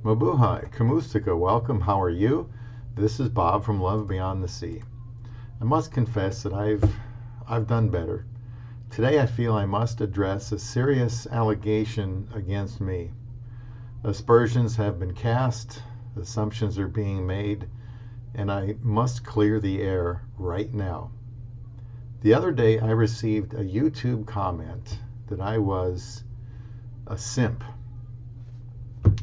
Mabuhay, Kamustika, welcome, how are you? This is Bob from Love Beyond the Sea. I must confess that I've done better. Today I feel I must address a serious allegation against me. Aspersions have been cast, assumptions are being made, and I must clear the air right now. The other day I received a YouTube comment that I was a simp.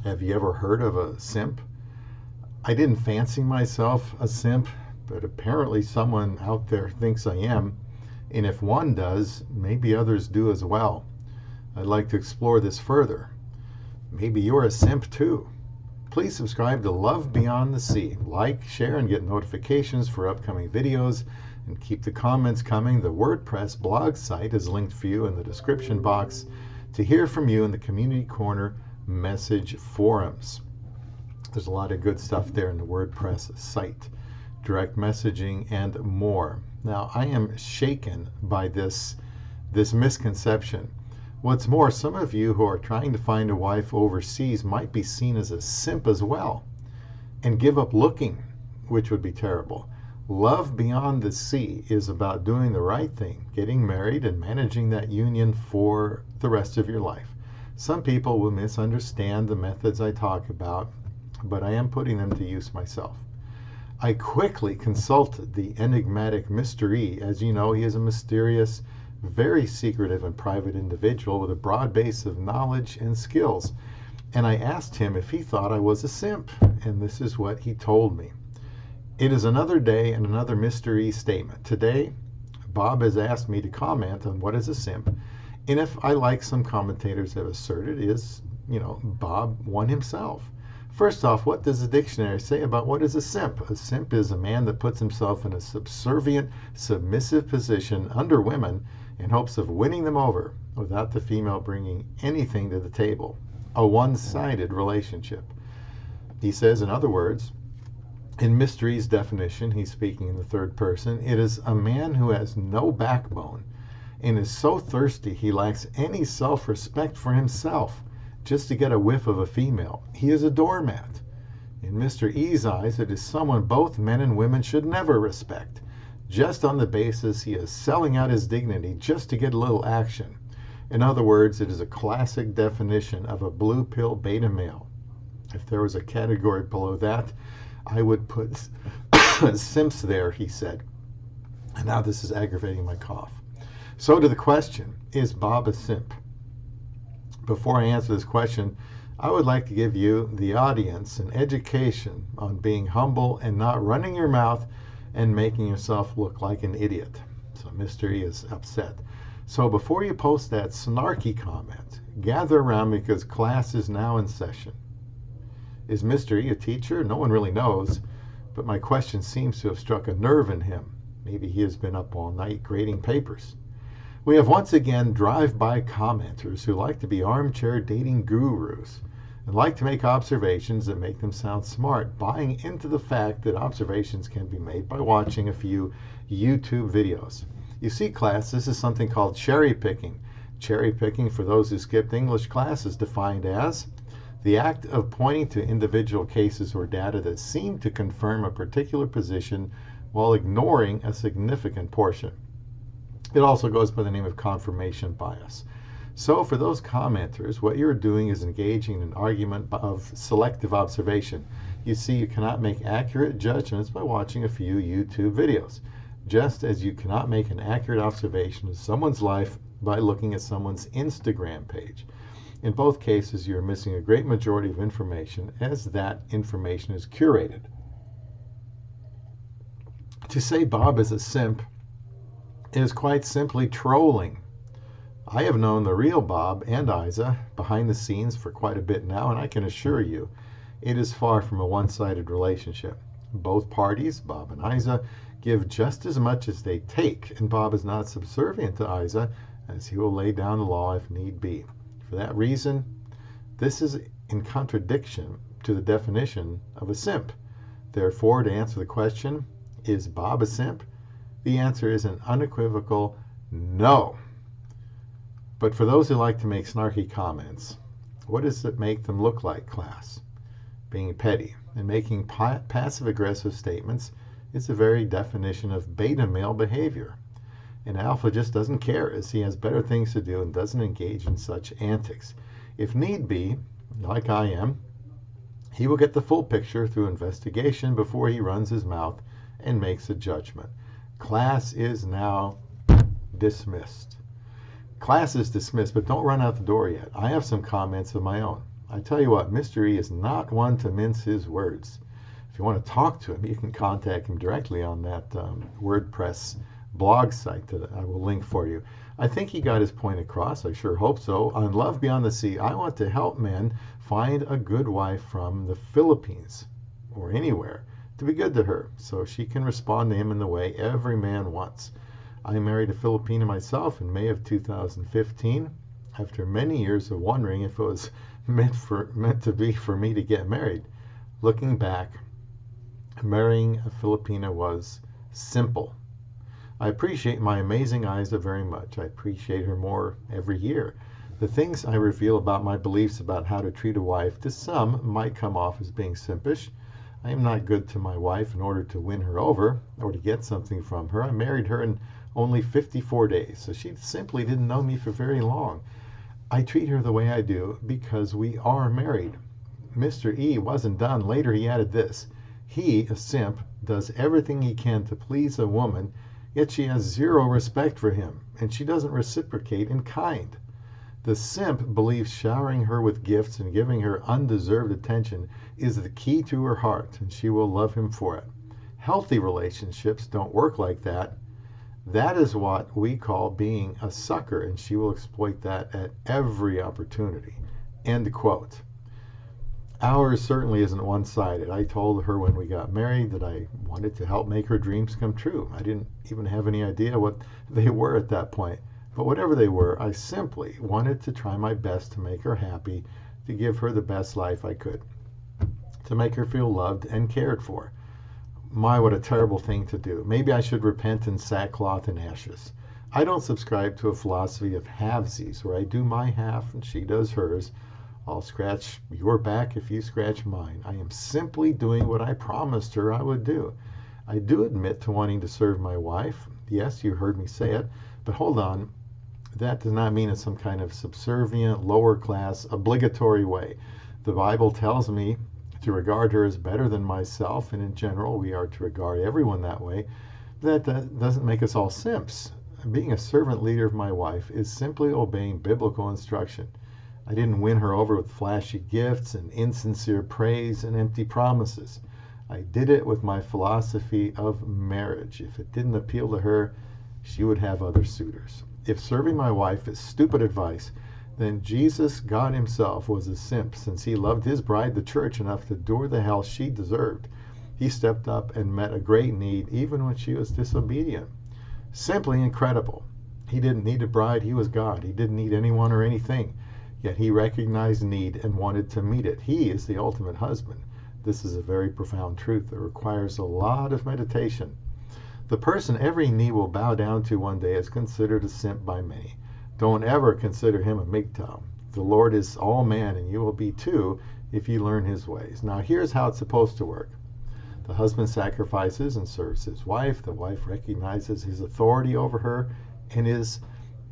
Have you ever heard of a simp? I didn't fancy myself a simp, but apparently someone out there thinks I am. And if one does, maybe others do as well. I'd like to explore this further. Maybe you're a simp too. Please subscribe to Love Beyond the Sea. Like, share, and get notifications for upcoming videos. And keep the comments coming. The WordPress blog site is linked for you in the description box to hear from you in the Community Corner message forums. There's a lot of good stuff there in the WordPress site. Direct messaging and more. Now, I am shaken by this misconception. What's more, some of you who are trying to find a wife overseas might be seen as a simp as well and give up looking, which would be terrible. Love Beyond the Sea is about doing the right thing, getting married and managing that union for the rest of your life. Some people will misunderstand the methods I talk about, but I am putting them to use myself. I quickly consulted the enigmatic Mr. E. As you know, he is a mysterious, very secretive and private individual with a broad base of knowledge and skills. And I asked him if he thought I was a simp, and this is what he told me. It is another day and another Mr. E statement. Today, Bob has asked me to comment on what is a simp, and if I, like some commentators have asserted, is, Bob one himself. First off, what does the dictionary say about what is a simp? A simp is a man that puts himself in a subservient, submissive position under women in hopes of winning them over without the female bringing anything to the table. A one-sided relationship. He says, in other words, in Mr. E's definition, he's speaking in the third person, it is a man who has no backbone and is so thirsty he lacks any self-respect for himself just to get a whiff of a female. He is a doormat. In Mr. E's eyes, it is someone both men and women should never respect, just on the basis he is selling out his dignity just to get a little action. In other words, it is a classic definition of a blue pill beta male. If there was a category below that, I would put simps there, he said. And now this is aggravating my cough. So to the question, is Bob a simp? Before I answer this question, I would like to give you, the audience, an education on being humble and not running your mouth and making yourself look like an idiot. So Mr. E is upset. So before you post that snarky comment, gather around because class is now in session. Is Mr. E a teacher? No one really knows, but my question seems to have struck a nerve in him. Maybe he has been up all night grading papers. We have once again drive-by commenters who like to be armchair dating gurus and like to make observations that make them sound smart, buying into the fact that observations can be made by watching a few YouTube videos. You see, class, this is something called cherry picking. Cherry picking, for those who skipped English class, is defined as the act of pointing to individual cases or data that seem to confirm a particular position while ignoring a significant portion. It also goes by the name of confirmation bias. So for those commenters, what you're doing is engaging in an argument of selective observation. You see, you cannot make accurate judgments by watching a few YouTube videos, just as you cannot make an accurate observation of someone's life by looking at someone's Instagram page. In both cases, you're missing a great majority of information, as that information is curated. To say Bob is a simp is quite simply trolling. I have known the real Bob and Isa behind the scenes for quite a bit now, and I can assure you it is far from a one-sided relationship. Both parties, Bob and Isa, give just as much as they take, and Bob is not subservient to Isa, as he will lay down the law if need be. For that reason, this is in contradiction to the definition of a simp. Therefore, to answer the question, is Bob a simp? The answer is an unequivocal no. But for those who like to make snarky comments, what does it make them look like, class? being petty, and making passive-aggressive statements is the very definition of beta male behavior. And alpha just doesn't care, as he has better things to do and doesn't engage in such antics. If need be, like I am, he will get the full picture through investigation before he runs his mouth and makes a judgment. Class is now dismissed. Class is dismissed, but don't run out the door yet. I have some comments of my own. I tell you what, Mr. E is not one to mince his words. If you want to talk to him, you can contact him directly on that WordPress blog site that I will link for you. I think he got his point across. I sure hope so. On Love Beyond the Sea, I want to help men find a good wife from the Philippines or anywhere to be good to her so she can respond to him in the way every man wants. I married a Filipina myself in May of 2015 after many years of wondering if it was meant to be for me to get married. Looking back, marrying a Filipina was simple. I appreciate my amazing Isa very much. I appreciate her more every year. The things I reveal about my beliefs about how to treat a wife to some might come off as being simpish. I am not good to my wife in order to win her over or to get something from her. I married her in only 54 days, so she simply didn't know me for very long. I treat her the way I do because we are married. Mr. E wasn't done. Later he added this. He, a simp, does everything he can to please a woman, yet she has zero respect for him, and she doesn't reciprocate in kind. The simp believes showering her with gifts and giving her undeserved attention is the key to her heart, and she will love him for it. Healthy relationships don't work like that. That is what we call being a sucker, and she will exploit that at every opportunity. End quote. Ours certainly isn't one-sided. I told her when we got married that I wanted to help make her dreams come true. I didn't even have any idea what they were at that point. But whatever they were, I simply wanted to try my best to make her happy, to give her the best life I could, to make her feel loved and cared for. My, what a terrible thing to do. Maybe I should repent in sackcloth and ashes. I don't subscribe to a philosophy of halvesies, where I do my half and she does hers. I'll scratch your back if you scratch mine. I am simply doing what I promised her I would do. I do admit to wanting to serve my wife. Yes, you heard me say it. But hold on. That does not mean in some kind of subservient, lower class, obligatory way. The Bible tells me to regard her as better than myself, and in general, we are to regard everyone that way. That doesn't make us all simps. Being a servant leader of my wife is simply obeying biblical instruction. I didn't win her over with flashy gifts and insincere praise and empty promises. I did it with my philosophy of marriage. If it didn't appeal to her, she would have other suitors. If serving my wife is stupid advice, then Jesus, God himself, was a simp, since he loved his bride, the church, enough to endure the hell she deserved. He stepped up and met a great need even when she was disobedient. Simply incredible. He didn't need a bride. He was God. He didn't need anyone or anything. Yet he recognized need and wanted to meet it. He is the ultimate husband. This is a very profound truth that requires a lot of meditation. The person every knee will bow down to one day is considered a simp by many. Don't ever consider him a MGTOW. The Lord is all man, and you will be too if you learn his ways. Now here's how it's supposed to work. The husband sacrifices and serves his wife. The wife recognizes his authority over her and is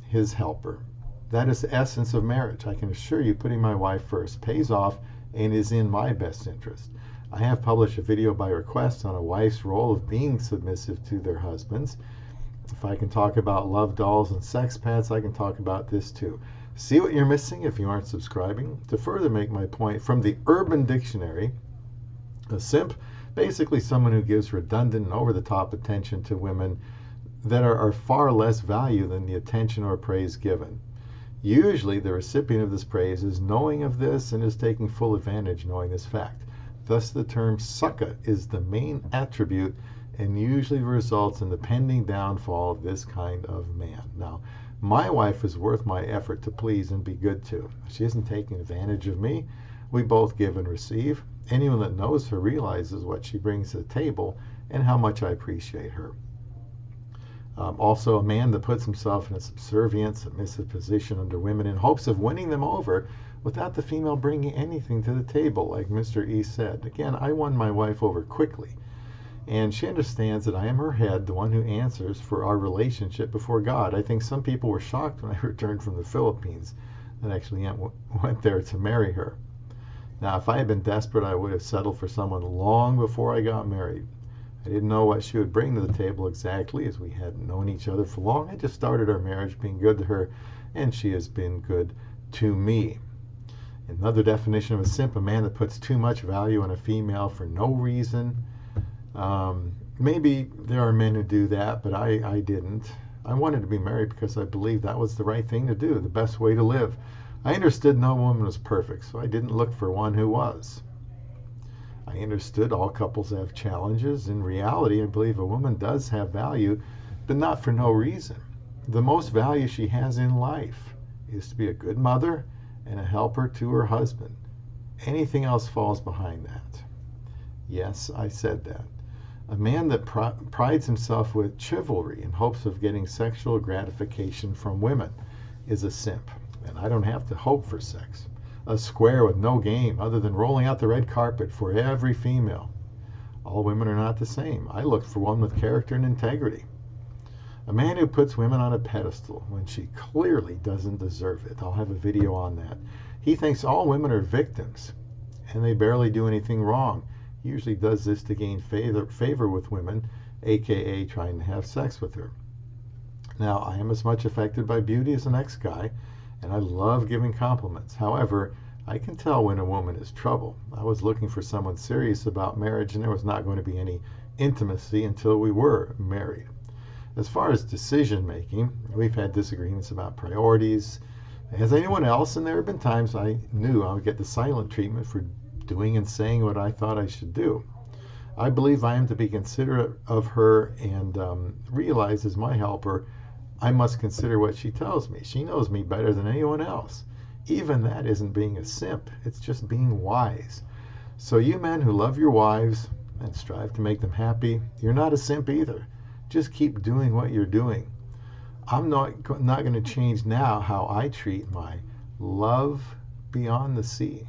his helper. That is the essence of marriage. I can assure you, putting my wife first pays off and is in my best interest. I have published a video by request on a wife's role of being submissive to their husbands. If I can talk about love dolls and sex pets, I can talk about this too. See what you're missing if you aren't subscribing. To further make my point, from the Urban Dictionary, a simp, basically someone who gives redundant and over-the-top attention to women that are far less value than the attention or praise given. Usually the recipient of this praise is knowing of this and is taking full advantage knowing this fact. Thus the term sucka is the main attribute and usually results in the pending downfall of this kind of man. Now, my wife is worth my effort to please and be good to. She isn't taking advantage of me. We both give and receive. Anyone that knows her realizes what she brings to the table and how much I appreciate her. Also, a man that puts himself in a subservient, submissive position under women in hopes of winning them over without the female bringing anything to the table, like Mr. E said. Again, I won my wife over quickly, and she understands that I am her head, the one who answers for our relationship before God. I think some people were shocked when I returned from the Philippines that actually went there to marry her. Now, if I had been desperate, I would have settled for someone long before I got married. I didn't know what she would bring to the table exactly, as we hadn't known each other for long. I just started our marriage being good to her, and she has been good to me. Another definition of a simp: a man that puts too much value on a female for no reason. Maybe there are men who do that, but I didn't. I wanted to be married because I believed that was the right thing to do, the best way to live. I understood no woman was perfect, so I didn't look for one who was. I understood all couples have challenges. In reality, I believe a woman does have value, but not for no reason. The most value she has in life is to be a good mother and a helper to her husband. Anything else falls behind that. Yes, I said that. A man that prides himself with chivalry in hopes of getting sexual gratification from women is a simp. And I don't have to hope for sex. A square with no game other than rolling out the red carpet for every female. All women are not the same. I look for one with character and integrity. A man who puts women on a pedestal when she clearly doesn't deserve it. I'll have a video on that. He thinks all women are victims and they barely do anything wrong. He usually does this to gain favor with women, aka trying to have sex with her. Now, I am as much affected by beauty as the next guy, and I love giving compliments. However, I can tell when a woman is trouble. I was looking for someone serious about marriage, and there was not going to be any intimacy until we were married. As far as decision making, we've had disagreements about priorities. As anyone else, and there have been times I knew I would get the silent treatment for doing and saying what I thought I should do. I believe I am to be considerate of her and realize as my helper, I must consider what she tells me. She knows me better than anyone else. Even that isn't being a simp. It's just being wise. So you men who love your wives and strive to make them happy, you're not a simp either. Just keep doing what you're doing. I'm not going to change now how I treat my love beyond the sea.